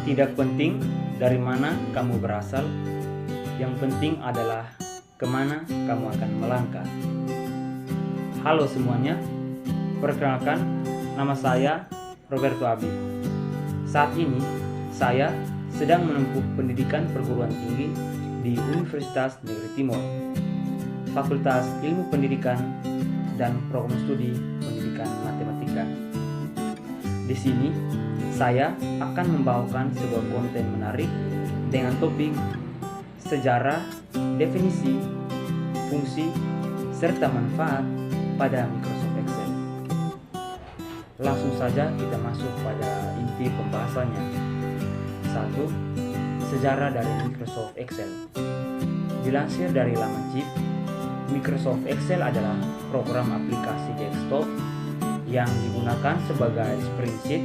Tidak penting dari mana kamu berasal, yang penting adalah kemana kamu akan melangkah. Halo semuanya, perkenalkan, nama saya Roberto Abi. Saat ini saya sedang menempuh pendidikan perguruan tinggi di Universitas Negeri Timur, Fakultas Ilmu Pendidikan dan Program Studi Pendidikan Matematika. Di sini saya akan membawakan sebuah konten menarik dengan topik sejarah, definisi, fungsi, serta manfaat pada Microsoft Excel. Langsung saja kita masuk pada inti pembahasannya. 1. Sejarah dari Microsoft Excel. Dilansir dari laman chip, Microsoft Excel adalah program aplikasi desktop yang digunakan sebagai spreadsheet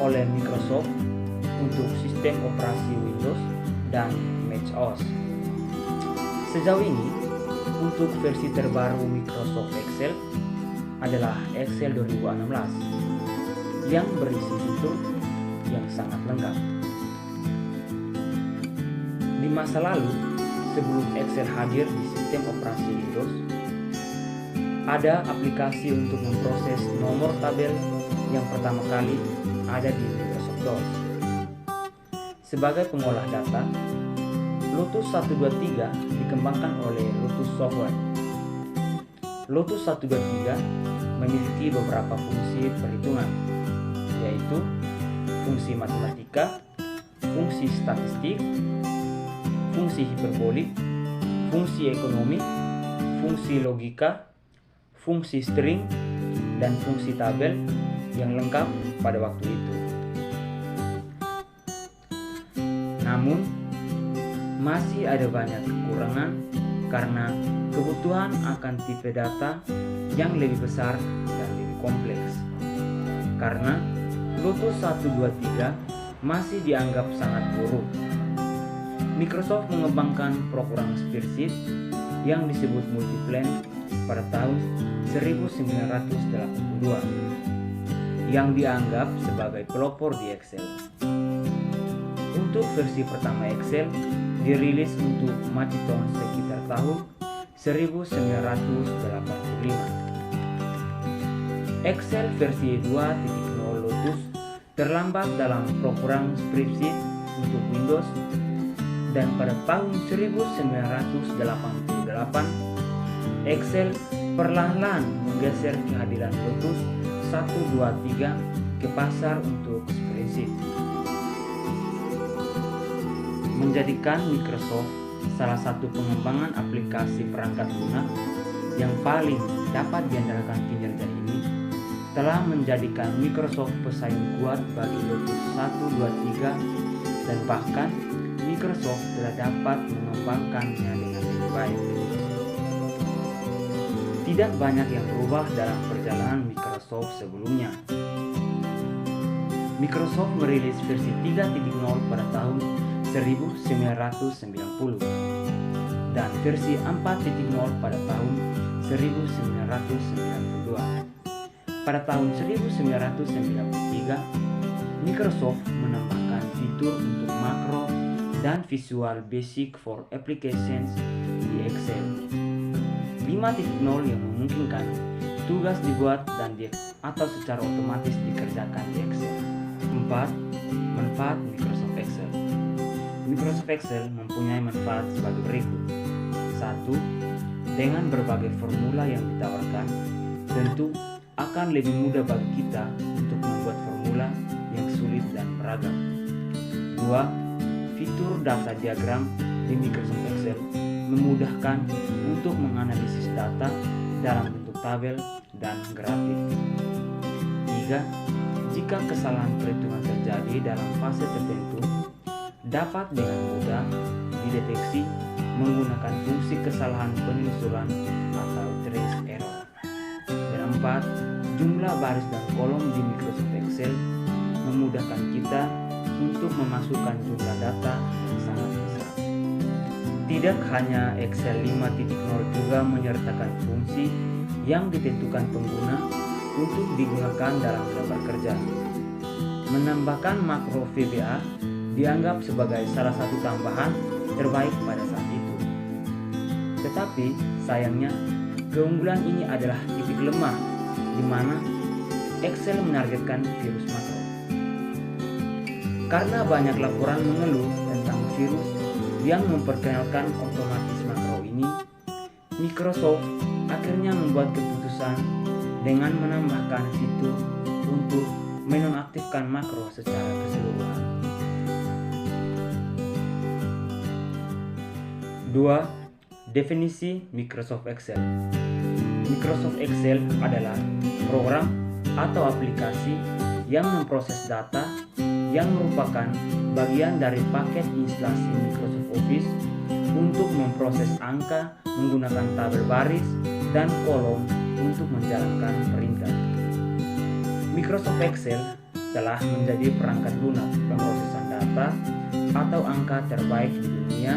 oleh Microsoft untuk sistem operasi Windows dan macOS. Sejauh ini, untuk versi terbaru Microsoft Excel adalah Excel 2016 yang berisi fitur yang sangat lengkap. Di masa lalu, sebelum Excel hadir di sistem operasi Windows, ada aplikasi untuk memproses nomor tabel yang pertama kali ada di Microsoft DOS. Sebagai pengolah data, Lotus 123 dikembangkan oleh Lotus Software. Lotus 123 memiliki beberapa fungsi perhitungan, yaitu fungsi matematika, fungsi statistik, fungsi hiperbolik, fungsi ekonomi, fungsi logika, fungsi string, dan fungsi tabel yang lengkap pada waktu itu. Namun, masih ada banyak kekurangan karena kebutuhan akan tipe data yang lebih besar dan lebih kompleks. Karena Lotus 123 masih dianggap sangat buruk, Microsoft mengembangkan program spreadsheet yang disebut Multiplan pada tahun 1982 yang dianggap sebagai pelopor di Excel. Untuk versi pertama Excel dirilis untuk Macintosh sekitar tahun 1985. Excel versi 2.0 Lotus terlambat dalam program spreadsheet untuk Windows, dan pada tahun 1988 Excel perlahan-lahan menggeser kehadiran Lotus 123 ke pasar untuk spreadsheet, menjadikan Microsoft salah satu pengembangan aplikasi perangkat lunak yang paling dapat diandalkan. Kinerja ini telah menjadikan Microsoft pesaing kuat bagi Lotus 123, dan bahkan Microsoft telah dapat mengembangkannya dengan lebih baik. Tidak banyak yang berubah dalam perjalanan Microsoft sebelumnya. Microsoft merilis versi 3.0 pada tahun 1990 dan versi 4.0 pada tahun 1992. Pada tahun 1993, Microsoft menambahkan fitur untuk makro dan Visual Basic for Applications di Excel 5.0 yang memungkinkan tugas dibuat dan atau secara otomatis dikerjakan di Excel. 4. Manfaat Microsoft Excel. Microsoft Excel mempunyai manfaat sebagai berikut. 1. Dengan berbagai formula yang ditawarkan, tentu akan lebih mudah bagi kita untuk membuat formula yang sulit dan beragam. 2. Fitur data diagram di Microsoft Excel memudahkan untuk menganalisis data dalam bentuk tabel dan grafik. 3. Jika kesalahan perhitungan terjadi dalam fase tertentu, dapat dengan mudah dideteksi menggunakan fungsi kesalahan penelusuran atau trace error. Dan 4. Jumlah baris dan kolom di Microsoft Excel memudahkan kita untuk memasukkan jumlah data yang sangat besar. Tidak hanya Excel 5.0 juga menyertakan fungsi yang ditentukan pengguna untuk digunakan dalam gambar kerja. Menambahkan makro VBA dianggap sebagai salah satu tambahan terbaik pada saat itu. Tetapi sayangnya, keunggulan ini adalah titik lemah di mana Excel menargetkan virus makro. Karena banyak laporan mengeluh tentang virus yang memperkenalkan otomatis makro ini, Microsoft akhirnya membuat keputusan dengan menambahkan fitur untuk menonaktifkan makro secara keseluruhan. 2. Definisi Microsoft Excel. Microsoft Excel adalah program atau aplikasi yang memproses data yang merupakan bagian dari paket instalasi Microsoft Office untuk memproses angka menggunakan tabel baris dan kolom untuk menjalankan perintah. Microsoft Excel telah menjadi perangkat lunak pemrosesan data atau angka terbaik di dunia,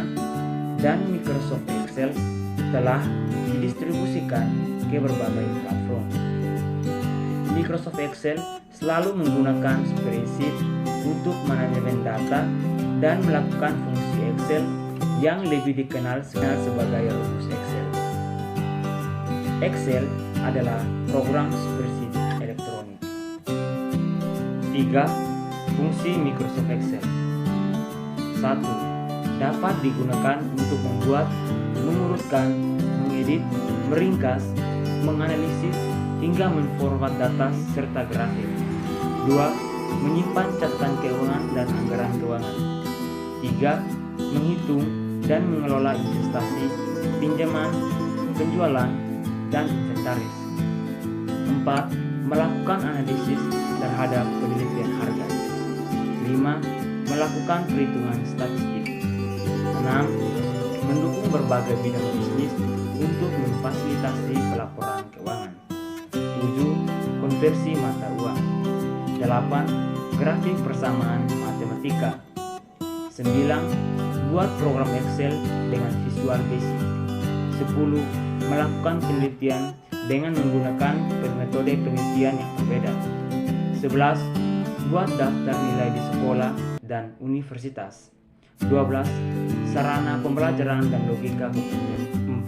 dan Microsoft Excel telah didistribusikan ke berbagai platform. Microsoft Excel selalu menggunakan spreadsheet untuk manajemen data dan melakukan fungsi Excel yang lebih dikenal sebagai rumus Excel. Excel adalah program spreadsheet elektronik. 3. Fungsi Microsoft Excel. 1. Dapat digunakan untuk membuat, mengurutkan, mengedit, meringkas, menganalisis, hingga menformat data serta grafik. 2. Menyimpan catatan keuangan dan anggaran keuangan. 3. Menghitung dan mengelola investasi, pinjaman, penjualan, dan inventaris. 4. Melakukan analisis terhadap penelitian harga. 5. Melakukan perhitungan statistik. 6. Mendukung berbagai bidang bisnis untuk memfasilitasi pelaporan keuangan. 7. Konversi mata uang. 8. Grafik persamaan matematika. 9. Buat program Excel dengan Visual Basic. 10. Melakukan penelitian dengan menggunakan metode penelitian yang berbeda. 11. Buat daftar nilai di sekolah dan universitas. 12. Sarana pembelajaran dan logika komputer. 4.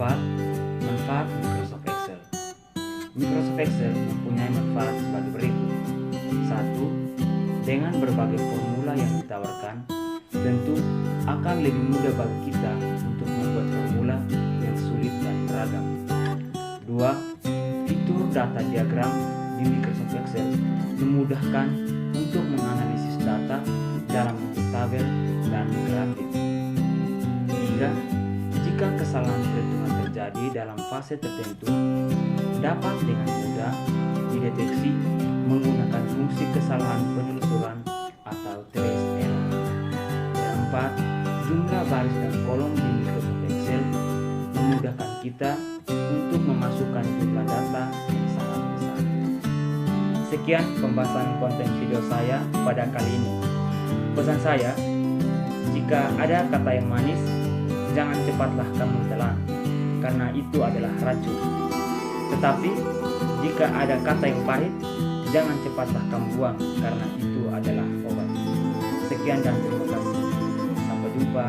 Manfaat Microsoft Excel. Microsoft Excel mempunyai manfaat sebagai berikut. 1. Dengan berbagai formula yang ditawarkan, tentu akan lebih mudah bagi kita untuk membuat formula yang sulit dan beragam. 2. Fitur data diagram di Microsoft Excel memudahkan untuk menganalisis data dalam bentuk tabel dan grafik. 3. Jika kesalahan perhitungan terjadi dalam fase tertentu, dapat dengan mudah dideteksi menggunakan fungsi kesalahan penelusuran atau trace error. 4. Jumlah baris dan kolom di Microsoft Excel memudahkan kita untuk memasukkan jumlah data yang sangat besar. Sekian pembahasan konten video saya pada kali ini. Pesan saya, jika ada kata yang manis, jangan cepatlah kamu telan, karena itu adalah racun. Tetapi, jika ada kata yang pahit, jangan cepatlah kamu buang, karena itu adalah obat. Sekian dan terima kasih. Sampai jumpa.